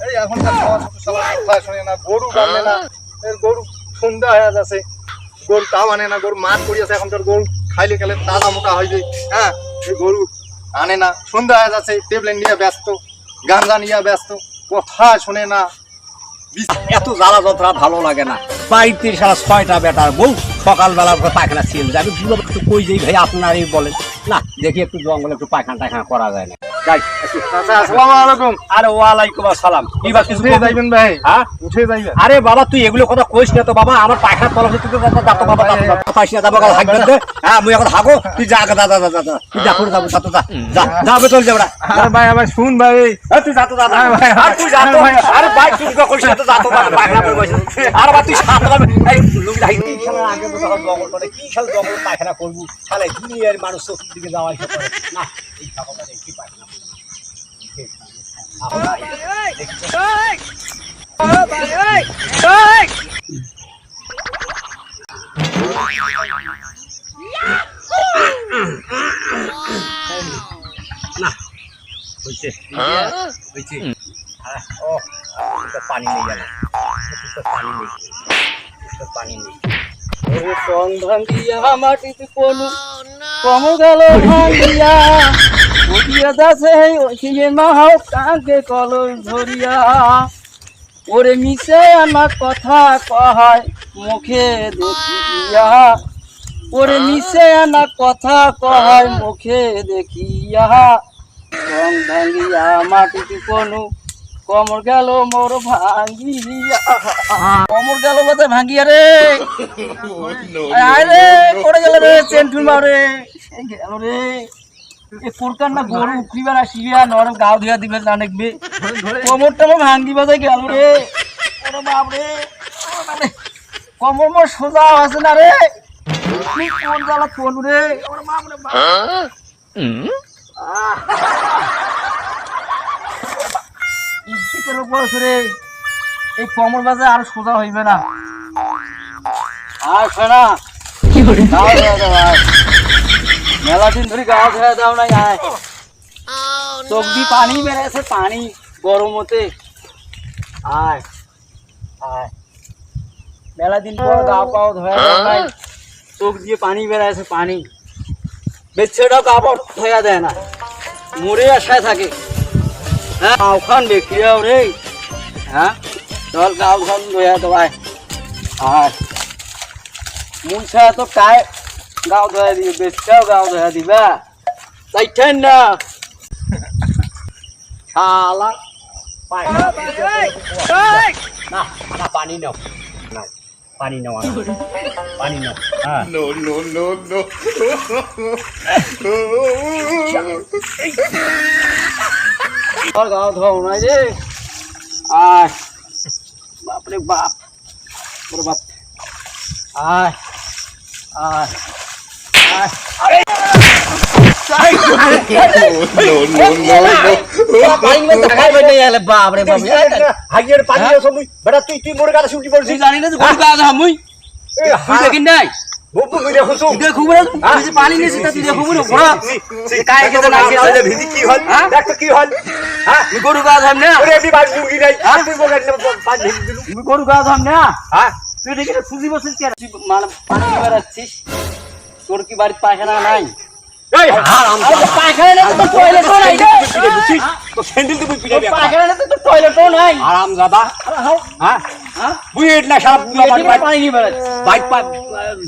এই এখনকার সমাজ কথা শোনে না, গরু বাঁধে না, গরু সন্ধ্যা হয়ে যাচ্ছে, গরু তাও আনে না, গরু মাছ করিয়াছে, এখনকার গরু খাইলে খেলে তাজা মোটা হয়ে যায়। হ্যাঁ, এই গরু আনে না, সন্ধ্যা হয়ে যাচ্ছে, টেবলেট নিয়ে ব্যস্ত, গাঞ্জা নিয়ে ব্যস্ত, কথা শোনে না। এত জ্বালা যন্ত্রণা ভালো লাগে না। বাড়িতে সারা 6টা বেটার বউ, সকালবেলা পায়খানা ছিল যাবে, একটু কই যাই ভাই আপনারই বলেন না, দেখি একটু জঙ্গলে একটু পায়খানা টায়খানা করা যায় না। যাই আসসালামু আলাইকুম। আরে ওয়ালাইকুম আসসালাম। কি বা কিছু উঠে যাইবেন ভাই? হ্যাঁ উঠে যাইবেন? আরে বাবা তুই এগুলো কথা কইস না তো বাবা, আমার পায়খানা তলা হচ্ছে তুই দাঁত বাবা পাইস না যাবো হাঁকবেন দে। হ্যাঁ মুই এখন হাগো, তুই যা দাদা দাদা দাদা তুই যা করে যাবো সাথে যা যাবে চল যাবো। আরে ভাই আমার শুন ভাই, তুই যা তো দাদা, আর তুই যা তো, আরে ভাই তুই কইস না তো যা তো পায়খানা করে বসে। আর বাবা তুই সাথে যাবে, এই লুক যাই কি শালা আগে তো তখন জঙ্গল করে কি শালা জঙ্গল পায়খানা করবো, শালা দুনিয়ার মানুষ তো দিকে যাওয়া আসা করে না, এই কথা কি পায়খানা পানি নেই গেল, পানি নেই, পানি নেই। রং ভাঙ্গিয়া মাটিতে কোনো কম গেল ভাঙ্গিয়া উঠিয়া যাচ্ছে ওইখানে মাহাও কাঁকে কলই ধরিয়া ওরে মিশে আমার কথা কহায় মুখে দেখিয়া ওরে মিশে আমার কথা কহায় মুখে দেখিয়া রং ভাঙ্গিয়া মাটিতে কোনো কমর গেল মোর ভাঙ্গিয়া কমর গেল বোধহয় ভাঙ্গিয়া রে আরে পড়ে গেল রে চেন্টুর মারে গেল রে এ কোরকার না গরু উকরিবার আসিয়া নরম গাও ধুয়া দিবে না দেখবে কমরটা আমার ভাঙ্গি বাজায় গেল রে ওরে বাপ রে মানে কমর মোর সোজা আছে না রে কোন জ্বালা কোন রে ওরে বাপ রে বাপ এই কমর বাজে আর সোজা হইবে না। আর শোনা মেলা দিন ধরে গাও ধোয়া দাও নাই, আয় চোখ দিয়ে পানি বেড়েছে, পানি গরম হতে আয় আয় মেলা দিন পর গা পাও ধোয়া দাও নাই, চোখ দিয়ে পানি বেড়েছে, পানি বেচ্ছেটাও গা পাও ধোয়া দেয় না, মরে আশায় থাকে। হ্যাঁ গাওখান বেক্রিয়াও রে, হ্যাঁ চল গাওখান ধোয়া দেওয়ায় আর মুনসা তো কায় গাও ধোয়া দিবে, বেচ্ছাও গাও ধোয়া দিবা চাইছেন না শালা পায়খানা না না পানি নাও, নাও পানি নাও, পানি নাও। হ্যাঁ নো নো নো নো তোর গাও ধোও নাই রে, আয় বাপরে বাপ ওর বাপ আয় আয় আয় বাপরে বাপ হাগিয়ে পানি এসো মুই বেটা, তুই তুই মোর কাছে উঠি পড়ছিস, জানি না গরু গাও ধোয়া মুই তুই দেখিন নাই বপু কইরা হসু দেখু বড় তুই পানি নিছিস তুই দেখু বড় বড় কায় কেন না গেছে ভিজি কি হল, দেখ তো কি হল। হ্যাঁ গরু গাও ধোয়া না ওরে এমনি বাজ লুঙ্গি নাই, তুই মোর কাছে পাঁচ ভিজি দিলু। গরু গাও ধোয়া না হ্যাঁ তুই দেখি ফুজি বসে মানে পানি বেরাচ্ছিস, তোর কি বাড়িতে পায়খানা নাই? এই হারাম পায়খানা নেই তো টয়লেটও নাই রে, তো স্যান্ডেল তুই পিটাই দে, পায়খানা নেই তো টয়লেটও নাই। হারাম জাদা। হ্যাঁ হ্যাঁ বুইট না সারা পানি নিয়ে বেড়াচ্ছে, বাইক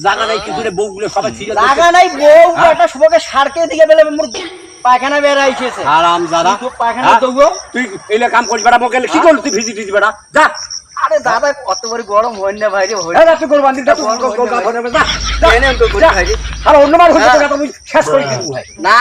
জায়গা নাই কিছু রে, বউগুলো সবাই ঠিক আছে। জায়গা নাই, বউ একটা সবকে সারকে দিকে বেলে মোর পায়খানা বেরাইছে। হারাম জাদা তুই পায়খানা দেবো? তুই এইলে কাম করিস বেটা, মোকে কি করলি তুই ভিজি টিজি বেটা, যা। আরে দাদা কত বড় গরম হয় না ভাই রে, হয় এই তুই গোল বান্দিটা তুই গোল যা। এনে তো গরু খাই রে। আর অন্য মানুষ হচ্ছে তো আমি শেষ করে দিব ভাই। না